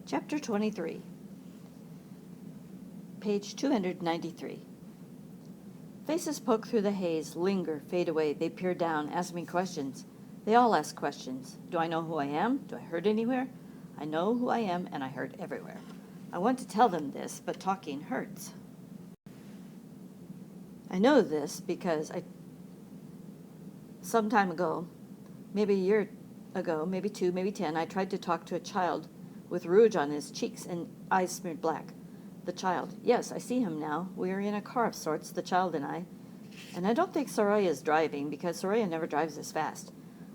Chapter 23, page 293. Faces poke through the haze, linger, fade away. They peer down, ask me questions. They all ask questions. Do I know who I am? Do I hurt anywhere? I know who I am, and I hurt everywhere. I want to tell them this, but talking hurts. I know this because some time ago, maybe a year ago, maybe 2, maybe 10, I tried to talk to a child with rouge on his cheeks and eyes smeared black. The child. Yes, I see him now. We are in a car of sorts, the child and I. And I don't think Soraya is driving, because Soraya never drives as fast.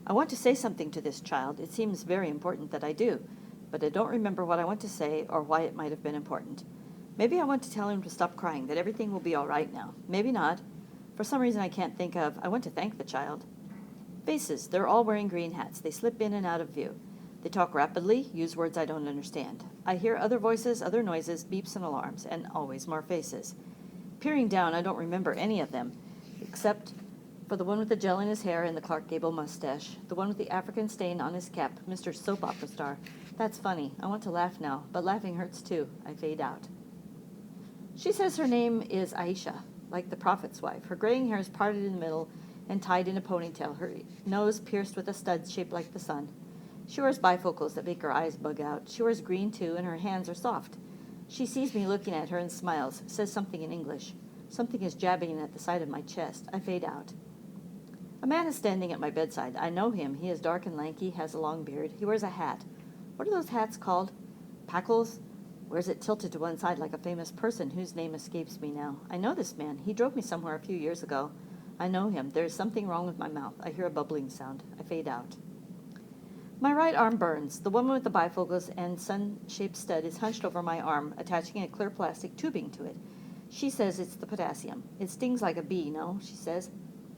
I want to say something to this child. It seems very important that I do, but I don't remember what I want to say or why it might have been important. Maybe I want to tell him to stop crying, that everything will be all right now. Maybe not. For some reason I can't think of, I want to thank the child. Faces. They're all wearing green hats. They slip in and out of view. They talk rapidly, use words I don't understand. I hear other voices, other noises, beeps and alarms, and always more faces. Peering down, I don't remember any of them, except for the one with the gel in his hair and the Clark Gable mustache, the one with the African stain on his cap, Mr. Soap Opera Star. That's funny. I want to laugh now, but laughing hurts too. I fade out. She says her name is Aisha, like the prophet's wife. Her graying hair is parted in the middle and tied in a ponytail, her nose pierced with a stud shaped like the sun. She wears bifocals that make her eyes bug out. She wears green, too, and her hands are soft. She sees me looking at her and smiles, says something in English. Something is jabbing at the side of my chest. I fade out. A man is standing at my bedside. I know him. He is dark and lanky, has a long beard. He wears a hat. What are those hats called? Packles? Wears it tilted to one side like a famous person whose name escapes me now. I know this man. He drove me somewhere a few years ago. I know him. There is something wrong with my mouth. I hear a bubbling sound. I fade out. My right arm burns. The woman with the bifocals and sun-shaped stud is hunched over my arm, attaching a clear plastic tubing to it. She says it's the potassium. It stings like a bee, no? She says.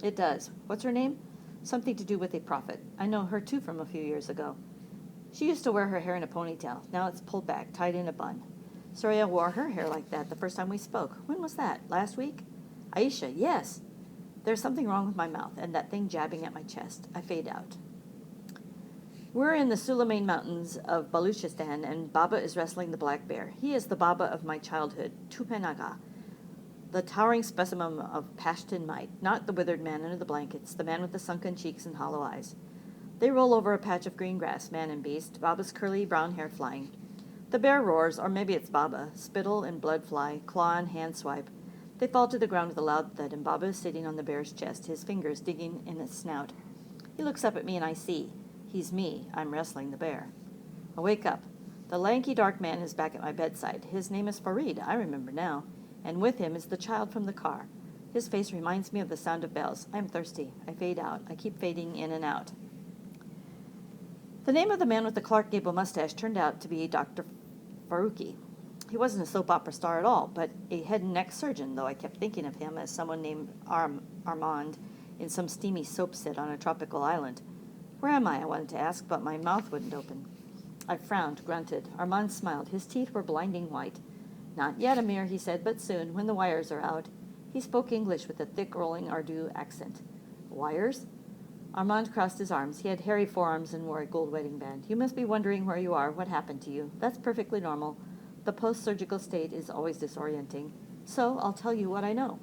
It does. What's her name? Something to do with a prophet. I know her, too, from a few years ago. She used to wear her hair in a ponytail. Now it's pulled back, tied in a bun. Soraya wore her hair like that the first time we spoke. When was that? Last week? Aisha, yes. There's something wrong with my mouth, and that thing jabbing at my chest. I fade out. We're in the Suleiman Mountains of Baluchistan, and Baba is wrestling the black bear. He is the Baba of my childhood, Tupenaga, the towering specimen of Pashtun might, not the withered man under the blankets, the man with the sunken cheeks and hollow eyes. They roll over a patch of green grass, man and beast, Baba's curly brown hair flying. The bear roars, or maybe it's Baba. Spittle and blood fly, claw and hand swipe. They fall to the ground with a loud thud, and Baba is sitting on the bear's chest, his fingers digging in its snout. He looks up at me, and I see. He's me. I'm wrestling the bear. I wake up. The lanky, dark man is back at my bedside. His name is Farid, I remember now, and with him is the child from the car. His face reminds me of the sound of bells. I'm thirsty. I fade out. I keep fading in and out. The name of the man with the Clark Gable mustache turned out to be Dr. Faruqi. He wasn't a soap opera star at all, but a head and neck surgeon, though I kept thinking of him as someone named Armand in some steamy soap set on a tropical island. Where am I wanted to ask, but my mouth wouldn't open. I frowned, grunted. Armand smiled. His teeth were blinding white. Not yet, Amir, he said, but soon, when the wires are out. He spoke English with a thick, rolling Urdu accent. Wires? Armand crossed his arms. He had hairy forearms and wore a gold wedding band. You must be wondering where you are, what happened to you. That's perfectly normal. The post-surgical state is always disorienting. So I'll tell you what I know.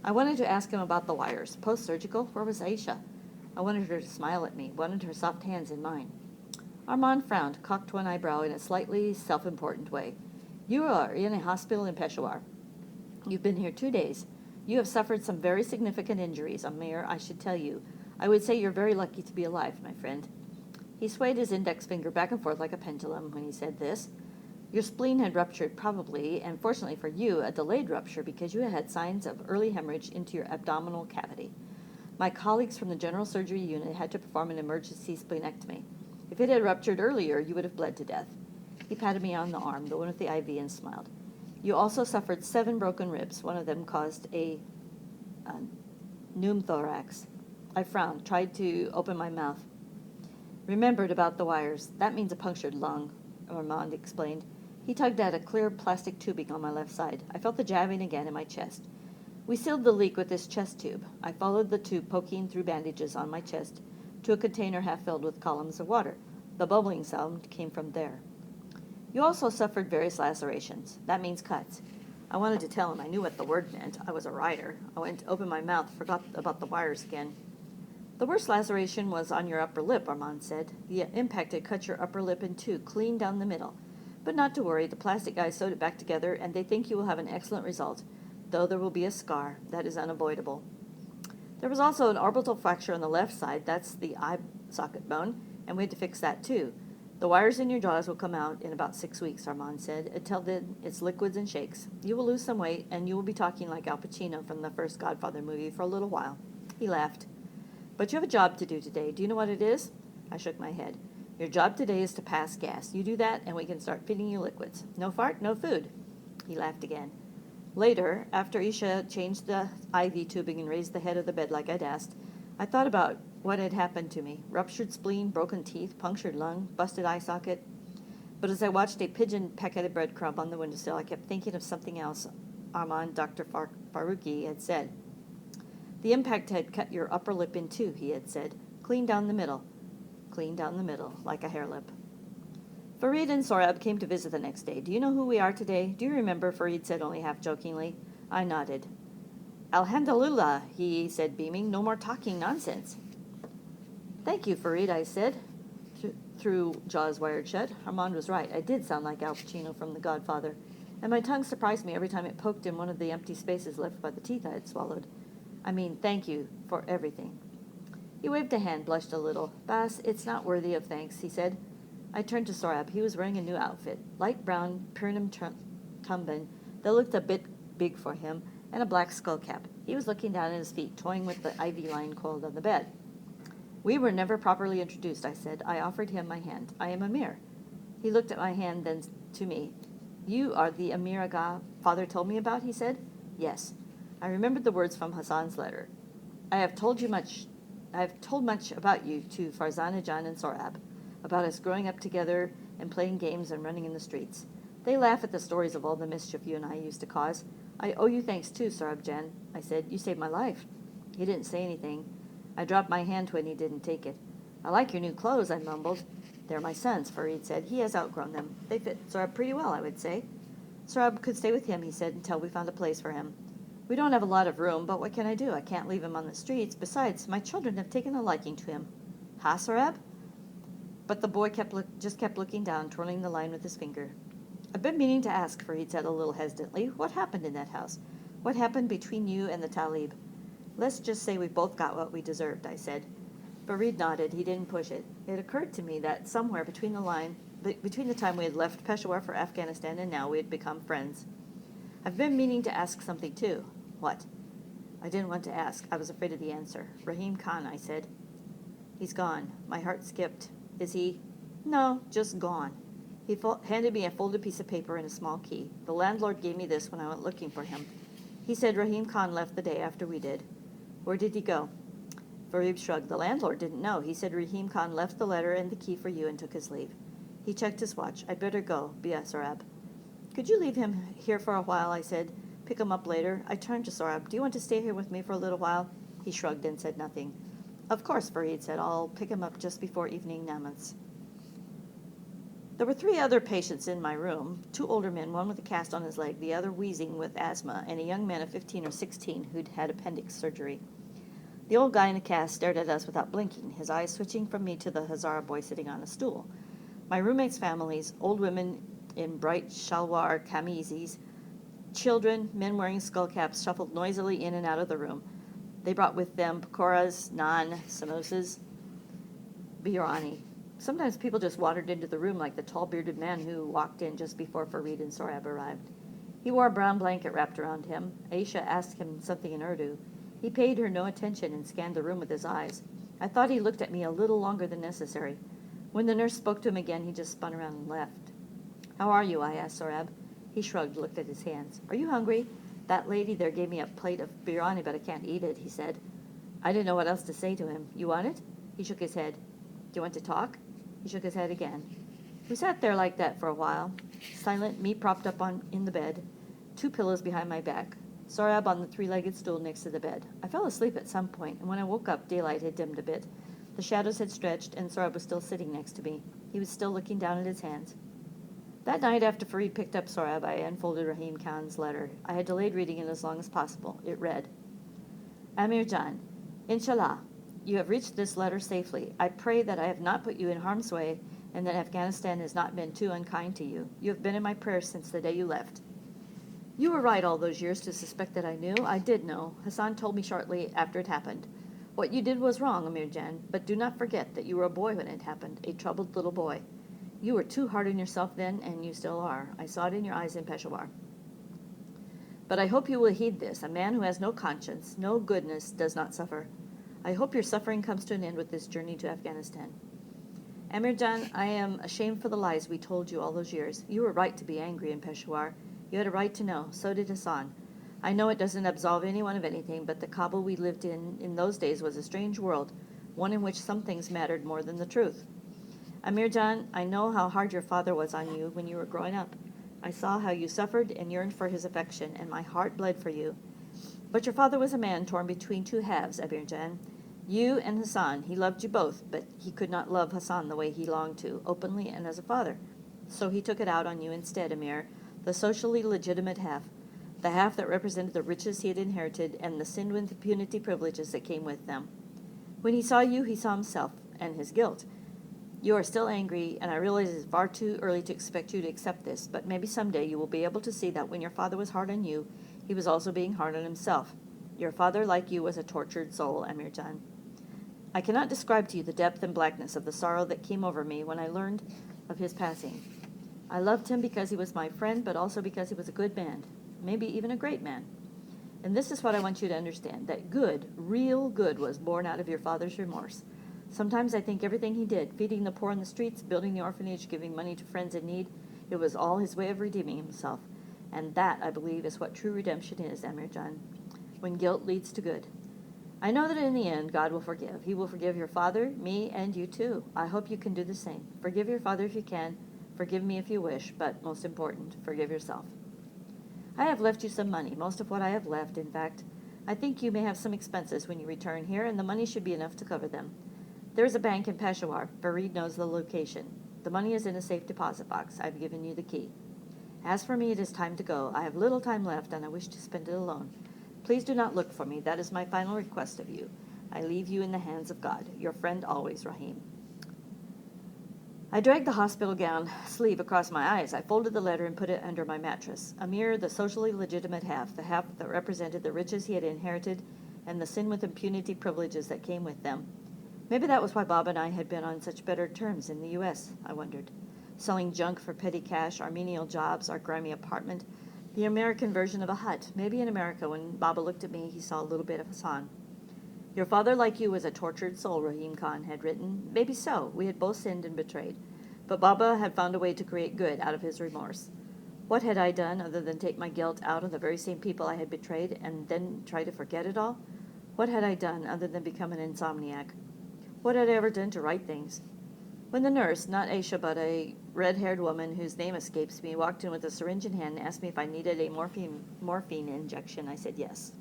I wanted to ask him about the wires. Post-surgical? Where was Aisha? I wanted her to smile at me, wanted her soft hands in mine. Armand frowned, cocked one eyebrow in a slightly self-important way. You are in a hospital in Peshawar. You've been here 2 days. You have suffered some very significant injuries, Amir, I should tell you. I would say you're very lucky to be alive, my friend. He swayed his index finger back and forth like a pendulum when he said this. Your spleen had ruptured, probably, and fortunately for you, a delayed rupture because you had signs of early hemorrhage into your abdominal cavity. My colleagues from the general surgery unit had to perform an emergency splenectomy. If it had ruptured earlier, you would have bled to death. He patted me on the arm, the one with the IV, and smiled. You also suffered 7 broken ribs. One of them caused a pneumothorax. I frowned, tried to open my mouth. Remembered about the wires. That means a punctured lung, Armand explained. He tugged at a clear plastic tubing on my left side. I felt the jabbing again in my chest. We sealed the leak with this chest tube. I followed the tube poking through bandages on my chest to a container half filled with columns of water. The bubbling sound came from there. You also suffered various lacerations. That means cuts. I wanted to tell him I knew what the word meant. I was a writer. I went to open my mouth, forgot about the wires again. The worst laceration was on your upper lip, Armand said. The impact had cut your upper lip in two, clean down the middle. But not to worry, the plastic guys sewed it back together, and they think you will have an excellent result, though there will be a scar. That is unavoidable. There was also an orbital fracture on the left side. That's the eye socket bone, and we had to fix that too. The wires in your jaws will come out in about 6 weeks, Armand said. Until then, it's liquids and shakes. You will lose some weight, and you will be talking like Al Pacino from the first Godfather movie for a little while. He laughed. But you have a job to do today. Do you know what it is? I shook my head. Your job today is to pass gas. You do that, and we can start feeding you liquids. No fart, no food. He laughed again. Later, after Isha changed the IV tubing and raised the head of the bed like I'd asked, I thought about what had happened to me. Ruptured spleen, broken teeth, punctured lung, busted eye socket. But as I watched a pigeon peck at a breadcrumb on the windowsill, I kept thinking of something else Armand, Dr. Faruqi, had said. The impact had cut your upper lip in two, he had said. Clean down the middle. Clean down the middle, like a hair lip. Farid and Sohrab came to visit the next day. Do you know who we are today? Do you remember? Farid said only half jokingly. I nodded. Alhamdulillah, he said, beaming. No more talking nonsense. Thank you, Farid, I said, through jaws wired shut. Armand was right. I did sound like Al Pacino from The Godfather, and my tongue surprised me every time it poked in one of the empty spaces left by the teeth I had swallowed. I mean, thank you for everything. He waved a hand, blushed a little. Bas, it's not worthy of thanks, he said. I turned to Sohrab. He was wearing a new outfit, light brown Pyrenean turban that looked a bit big for him, and a black skull cap. He was looking down at his feet, toying with the IV line coiled on the bed. We were never properly introduced, I said. I offered him my hand. I am Amir. He looked at my hand, then to me. You are the Amir Aga father told me about, he said. Yes. I remembered the words from Hassan's letter. I have told much about you to Farzana, Jan, and Sohrab, about us growing up together and playing games and running in the streets. They laugh at the stories of all the mischief you and I used to cause. I owe you thanks too, Sohrab Jan, I said. You saved my life. He didn't say anything. I dropped my hand when he didn't take it. I like your new clothes, I mumbled. They're my son's, Farid said. He has outgrown them. They fit Sohrab pretty well, I would say. Sohrab could stay with him, he said, until we found a place for him. We don't have a lot of room, but what can I do? I can't leave him on the streets. Besides, my children have taken a liking to him. Ha, Sohrab? But the boy just kept looking down, twirling the line with his finger. I've been meaning to ask, Farid said a little hesitantly, what happened in that house? What happened between you and the Talib? Let's just say we both got what we deserved, I said. Farid nodded. He didn't push it. It occurred to me that somewhere between the time we had left Peshawar for Afghanistan and now we had become friends. I've been meaning to ask something too. What? I didn't want to ask. I was afraid of the answer. Raheem Khan, I said. He's gone. My heart skipped. Is he? No, just gone. He handed me a folded piece of paper and a small key. The landlord gave me this when I went looking for him. He said Raheem Khan left the day after we did. Where did he go? Farid shrugged. The landlord didn't know. He said Raheem Khan left the letter and the key for you and took his leave. He checked his watch. I'd better go. Bia, Sohrab. Could you leave him here for a while, I said. Pick him up later. I turned to Sohrab. Do you want to stay here with me for a little while? He shrugged and said nothing. Of course, Farid said. I'll pick him up just before evening namaz. There were 3 other patients in my room, 2 older men, one with a cast on his leg, the other wheezing with asthma, and a young man of 15 or 16 who'd had appendix surgery. The old guy in a cast stared at us without blinking, his eyes switching from me to the Hazara boy sitting on a stool. My roommates' families, old women in bright shalwar kamizis, children, men wearing skull caps, shuffled noisily in and out of the room. They brought with them pakoras, naan, samosas, biryani. Sometimes people just wandered into the room like the tall bearded man who walked in just before Farid and Sohrab arrived. He wore a brown blanket wrapped around him. Aisha asked him something in Urdu. He paid her no attention and scanned the room with his eyes. I thought he looked at me a little longer than necessary. When the nurse spoke to him again, he just spun around and left. How are you? I asked Sohrab. He shrugged, looked at his hands. Are you hungry? That lady there gave me a plate of biryani, but I can't eat it, he said. I didn't know what else to say to him. You want it? He shook his head. Do you want to talk? He shook his head again. We sat there like that for a while, silent, me propped up in the bed, 2 pillows behind my back, Sohrab on the 3-legged stool next to the bed. I fell asleep at some point, and when I woke up, daylight had dimmed a bit. The shadows had stretched, and Sohrab was still sitting next to me. He was still looking down at his hands. That night after Farid picked up Sohrab, I unfolded Raheem Khan's letter. I had delayed reading it as long as possible. It read, Amir Jan, Inshallah, you have reached this letter safely. I pray that I have not put you in harm's way and that Afghanistan has not been too unkind to you. You have been in my prayers since the day you left. You were right all those years to suspect that I knew. I did know. Hassan told me shortly after it happened. What you did was wrong, Amir Jan, but do not forget that you were a boy when it happened, a troubled little boy. You were too hard on yourself then, and you still are. I saw it in your eyes in Peshawar. But I hope you will heed this. A man who has no conscience, no goodness, does not suffer. I hope your suffering comes to an end with this journey to Afghanistan. Amir Jan, I am ashamed for the lies we told you all those years. You were right to be angry in Peshawar. You had a right to know. So did Hassan. I know it doesn't absolve anyone of anything, but the Kabul we lived in those days was a strange world, one in which some things mattered more than the truth. Amir Jan, I know how hard your father was on you when you were growing up. I saw how you suffered and yearned for his affection, and my heart bled for you. But your father was a man torn between two halves, Amir Jan. You and Hassan, he loved you both, but he could not love Hassan the way he longed to, openly and as a father. So he took it out on you instead, Amir, the socially legitimate half, the half that represented the riches he had inherited and the sin with impunity privileges that came with them. When he saw you, he saw himself and his guilt. You are still angry, and I realize it is far too early to expect you to accept this, but maybe someday you will be able to see that when your father was hard on you, he was also being hard on himself. Your father, like you, was a tortured soul, Amir Jan. I cannot describe to you the depth and blackness of the sorrow that came over me when I learned of his passing. I loved him because he was my friend, but also because he was a good man, maybe even a great man. And this is what I want you to understand, that good, real good, was born out of your father's remorse. Sometimes I think everything he did, feeding the poor in the streets, building the orphanage, giving money to friends in need, it was all his way of redeeming himself. And that, I believe, is what true redemption is, Amir Jan, when guilt leads to good. I know that in the end, God will forgive. He will forgive your father, me, and you too. I hope you can do the same. Forgive your father if you can. Forgive me if you wish, but most important, forgive yourself. I have left you some money, most of what I have left, in fact. I think you may have some expenses when you return here, and the money should be enough to cover them. There is a bank in Peshawar. Farid knows the location. The money is in a safe deposit box. I've given you the key. As for me, it is time to go. I have little time left, and I wish to spend it alone. Please do not look for me. That is my final request of you. I leave you in the hands of God. Your friend always, Raheem. I dragged the hospital gown sleeve across my eyes. I folded the letter and put it under my mattress. Amir, the socially legitimate half, the half that represented the riches he had inherited and the sin with impunity privileges that came with them. Maybe that was why Bob and I had been on such better terms in the U.S., I wondered. Selling junk for petty cash, our menial jobs, our grimy apartment, the American version of a hut. Maybe in America, when Baba looked at me, he saw a little bit of Hassan. Your father, like you, was a tortured soul, Raheem Khan had written. Maybe so. We had both sinned and betrayed. But Baba had found a way to create good out of his remorse. What had I done other than take my guilt out on the very same people I had betrayed and then try to forget it all? What had I done other than become an insomniac? What had I ever done to right things? When the nurse, not Aisha, but a red-haired woman whose name escapes me, walked in with a syringe in hand and asked me if I needed a morphine injection, I said yes.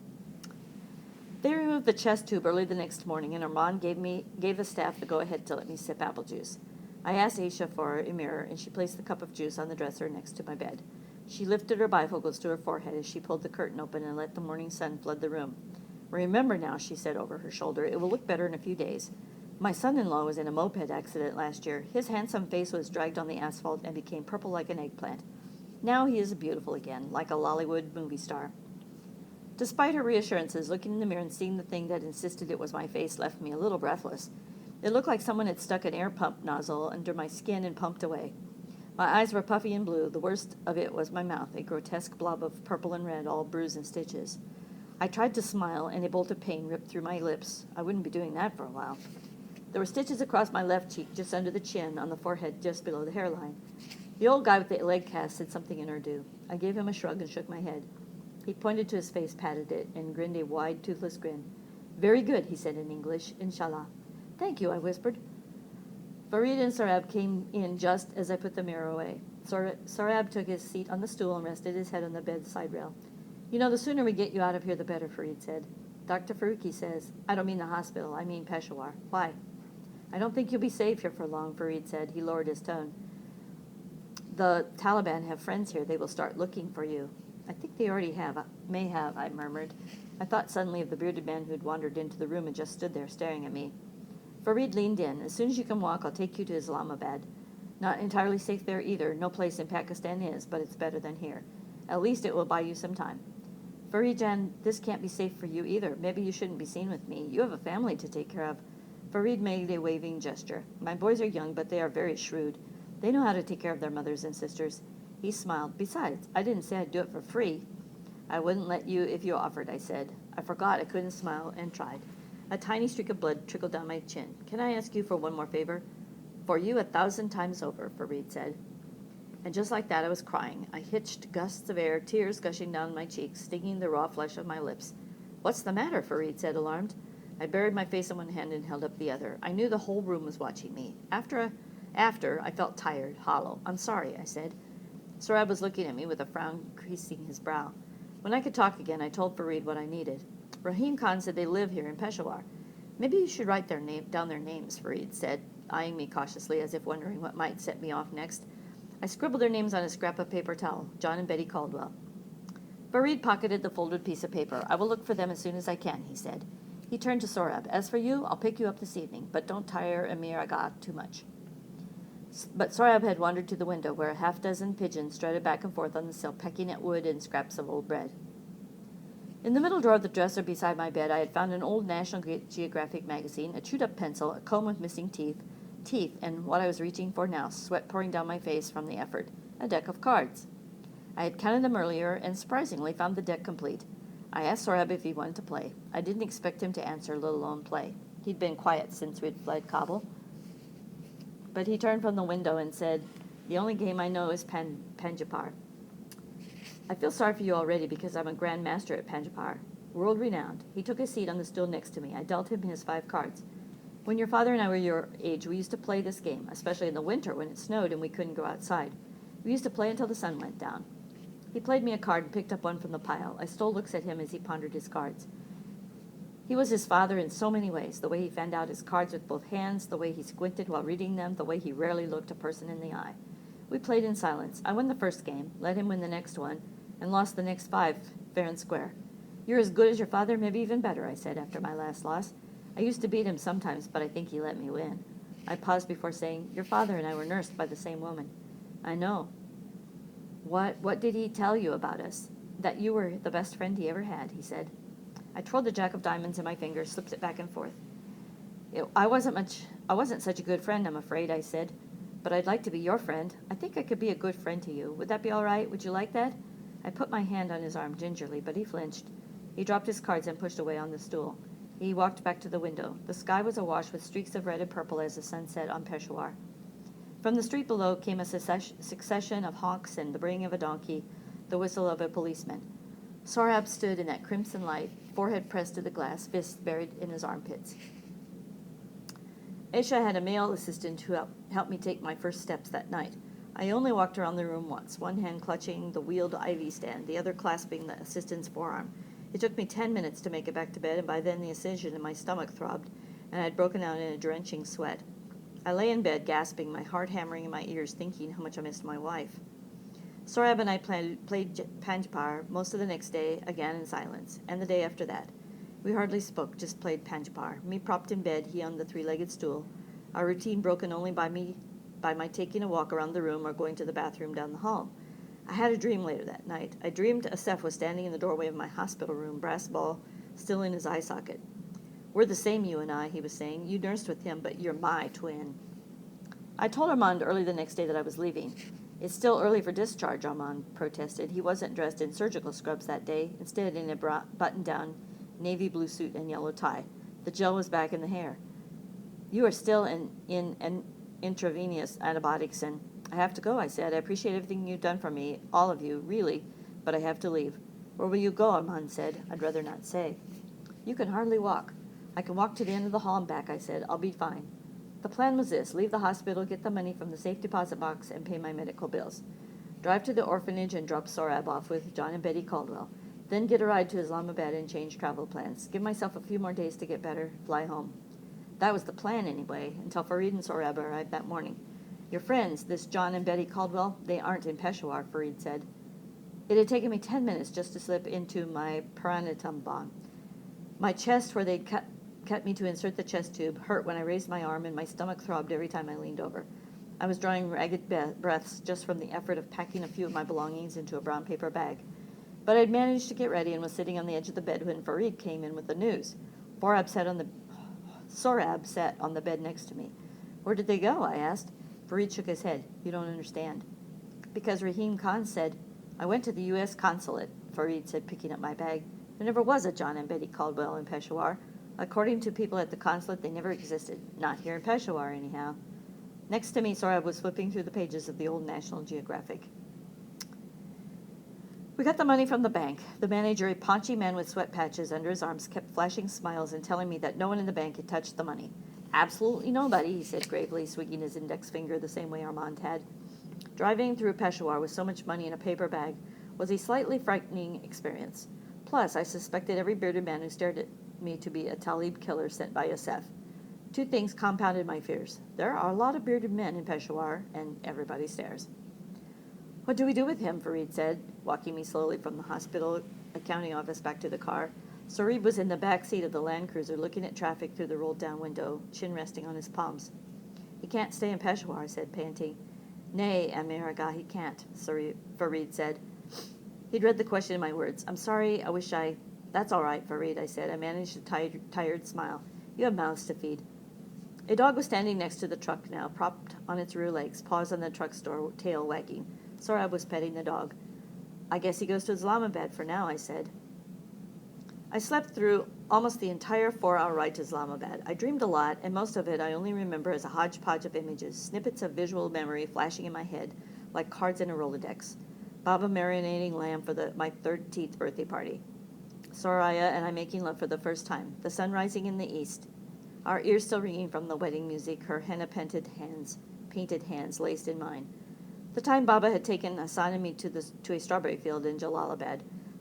They removed the chest tube early the next morning, and Armand gave the staff the go-ahead to let me sip apple juice. I asked Aisha for a mirror, and she placed the cup of juice on the dresser next to my bed. She lifted her bifocals to her forehead as she pulled the curtain open and let the morning sun flood the room. Remember now, she said over her shoulder, it will look better in a few days. My son-in-law was in a moped accident last year. His handsome face was dragged on the asphalt and became purple like an eggplant. Now he is beautiful again, like a Lollywood movie star. Despite her reassurances, looking in the mirror and seeing the thing that insisted it was my face left me a little breathless. It looked like someone had stuck an air pump nozzle under my skin and pumped away. My eyes were puffy and blue. The worst of it was my mouth, a grotesque blob of purple and red, all bruised and stitches. I tried to smile, and a bolt of pain ripped through my lips. I wouldn't be doing that for a while. There were stitches across my left cheek, just under the chin, on the forehead, just below the hairline. The old guy with the leg cast said something in Urdu. I gave him a shrug and shook my head. He pointed to his face, patted it, and grinned a wide, toothless grin. Very good, he said in English, Inshallah. Thank you, I whispered. Farid and Sohrab came in just as I put the mirror away. Sohrab took his seat on the stool and rested his head on the bed's side rail. You know, the sooner we get you out of here, the better, Farid said. Dr. Faruqi says, I don't mean the hospital, I mean Peshawar. Why? I don't think you'll be safe here for long, Farid said. He lowered his tone. The Taliban have friends here. They will start looking for you. I think they already have. May have, I murmured. I thought suddenly of the bearded man who had wandered into the room and just stood there staring at me. Farid leaned in. As soon as you can walk, I'll take you to Islamabad. Not entirely safe there either. No place in Pakistan is, but it's better than here. At least it will buy you some time. Farid-Jan, this can't be safe for you either. Maybe you shouldn't be seen with me. You have a family to take care of. Farid made a waving gesture. My boys are young, but they are very shrewd. They know how to take care of their mothers and sisters. He smiled. Besides, I didn't say I'd do it for free. I wouldn't let you if you offered, I said. I forgot I couldn't smile and tried. A tiny streak of blood trickled down my chin. Can I ask you for one more favor? For you 1,000 times over, Farid said. And just like that, I was crying. I hitched gusts of air, tears gushing down my cheeks, stinging the raw flesh of my lips. What's the matter? Farid said, alarmed. I buried my face in one hand and held up the other. I knew the whole room was watching me. After, I felt tired, hollow. I'm sorry, I said. Sohrab was looking at me with a frown creasing his brow. When I could talk again, I told Farid what I needed. Raheem Khan said they live here in Peshawar. Maybe you should write down their names, Farid said, eyeing me cautiously as if wondering what might set me off next. I scribbled their names on a scrap of paper towel, John and Betty Caldwell. Farid pocketed the folded piece of paper. I will look for them as soon as I can, he said. He turned to Sohrab. As for you, I'll pick you up this evening, but don't tire Amir Aga too much. But Sohrab had wandered to the window, where a half-dozen pigeons strutted back and forth on the sill, pecking at wood and scraps of old bread. In the middle drawer of the dresser beside my bed, I had found an old National Geographic magazine, a chewed-up pencil, a comb with missing teeth, and what I was reaching for now, sweat pouring down my face from the effort, a deck of cards. I had counted them earlier and surprisingly found the deck complete. I asked Sohrab if he wanted to play. I didn't expect him to answer, let alone play. He'd been quiet since we'd fled Kabul. But he turned from the window and said, the only game I know is Panjapar. I feel sorry for you already because I'm a grand master at Panjapar, world-renowned. He took a seat on the stool next to me. I dealt him his 5 cards. When your father and I were your age, we used to play this game, especially in the winter when it snowed and we couldn't go outside. We used to play until the sun went down. He played me a card and picked up one from the pile. I stole looks at him as he pondered his cards. He was his father in so many ways, the way he fanned out his cards with both hands, the way he squinted while reading them, the way he rarely looked a person in the eye. We played in silence. I won the first game, let him win the next one, and lost the next 5 fair and square. You're as good as your father, maybe even better, I said after my last loss. I used to beat him sometimes, but I think he let me win. I paused before saying, your father and I were nursed by the same woman. I know. What did he tell you about us? That you were the best friend he ever had, he said. I twirled the jack of diamonds in my fingers, slipped it back and forth. I wasn't such a good friend, I'm afraid, I said. But I'd like to be your friend. I think I could be a good friend to you. Would that be all right? Would you like that? I put my hand on his arm gingerly, but he flinched. He dropped his cards and pushed away on the stool. He walked back to the window. The sky was awash with streaks of red and purple as the sun set on Peshawar. From the street below came a succession of honks and the braying of a donkey, the whistle of a policeman. Sohrab stood in that crimson light, forehead pressed to the glass, fists buried in his armpits. Aisha had a male assistant who helped me take my first steps that night. I only walked around the room once, one hand clutching the wheeled IV stand, the other clasping the assistant's forearm. It took me 10 minutes to make it back to bed, and by then the incision in my stomach throbbed, and I had broken out in a drenching sweat. I lay in bed, gasping, my heart hammering in my ears, thinking how much I missed my wife. Sohrab and I played Panjapar most of the next day, again in silence, and the day after that. We hardly spoke, just played Panjapar. Me propped in bed, he on the 3-legged stool, our routine broken only by my taking a walk around the room or going to the bathroom down the hall. I had a dream later that night. I dreamed Asef was standing in the doorway of my hospital room, brass ball still in his eye socket. We're the same, you and I, he was saying. You nursed with him, but you're my twin. I told Armand early the next day that I was leaving. It's still early for discharge, Armand protested. He wasn't dressed in surgical scrubs that day, instead in a button-down navy blue suit and yellow tie. The gel was back in the hair. You are still in intravenous antibiotics, and I have to go, I said. I appreciate everything you've done for me, all of you, really, but I have to leave. Where will you go, Armand said. I'd rather not say. You can hardly walk. I can walk to the end of the hall and back, I said. I'll be fine. The plan was this: leave the hospital, get the money from the safe deposit box, and pay my medical bills. Drive to the orphanage and drop Sohrab off with John and Betty Caldwell. Then get a ride to Islamabad and change travel plans. Give myself a few more days to get better, fly home. That was the plan, anyway, until Farid and Sohrab arrived that morning. Your friends, this John and Betty Caldwell, they aren't in Peshawar, Farid said. It had taken me 10 minutes just to slip into my Paranatum bomb. My chest, where they'd cut me to insert the chest tube, hurt when I raised my arm, and my stomach throbbed every time I leaned over. I was drawing ragged breaths just from the effort of packing a few of my belongings into a brown paper bag. But I'd managed to get ready and was sitting on the edge of the bed when Farid came in with the news. Sohrab sat on the bed next to me. Where did they go? I asked. Farid shook his head. You don't understand. Because Raheem Khan said, I went to the U.S. consulate, Farid said, picking up my bag. There never was a John and Betty Caldwell in Peshawar. According to people at the consulate, they never existed. Not here in Peshawar, anyhow. Next to me, Sohrab was flipping through the pages of the old National Geographic. We got the money from the bank. The manager, a paunchy man with sweat patches under his arms, kept flashing smiles and telling me that no one in the bank had touched the money. Absolutely nobody, he said gravely, swinging his index finger the same way Armand had. Driving through Peshawar with so much money in a paper bag was a slightly frightening experience. Plus, I suspected every bearded man who stared at me to be a Talib killer sent by Yosef. Two things compounded my fears. There are a lot of bearded men in Peshawar, and everybody stares. What do we do with him? Farid said, walking me slowly from the hospital accounting office back to the car. Sohrab was in the back seat of the Land Cruiser looking at traffic through the rolled-down window, chin resting on his palms. He can't stay in Peshawar, I said, panting. Nay, Amir Aga, he can't, Farid said. He'd read the question in my words. I'm sorry, I wish I... That's all right, Farid, I said. I managed a tired smile. You have mouths to feed. A dog was standing next to the truck now, propped on its rear legs, paws on the truck's door, tail wagging. Sohrab was petting the dog. I guess he goes to Islamabad for now, I said. I slept through almost the entire 4-hour ride to Islamabad. I dreamed a lot, and most of it I only remember as a hodgepodge of images, snippets of visual memory flashing in my head, like cards in a Rolodex. Baba marinating lamb for my 13th birthday party. Soraya and I making love for the first time. The sun rising in the east. Our ears still ringing from the wedding music, her henna-painted hands laced in mine. The time Baba had taken Hassan and me to a strawberry field in Jalalabad.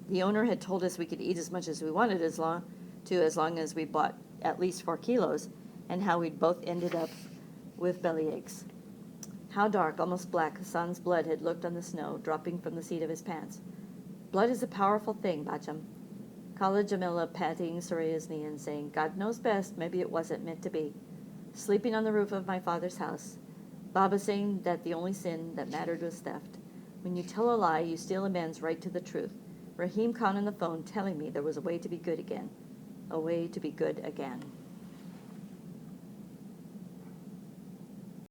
The owner had told us we could eat as much as we wanted as long as we bought at least 4 kilos, and how we'd both ended up with belly aches. How dark, almost black, Hassan's blood had looked on the snow, dropping from the seat of his pants. Blood is a powerful thing, Bacham. Khala Jamila patting Soraya's knee and saying, God knows best, maybe it wasn't meant to be. Sleeping on the roof of my father's house. Baba saying that the only sin that mattered was theft. When you tell a lie, you steal a man's right to the truth. Raheem Khan on the phone telling me there was a way to be good again. A way to be good again.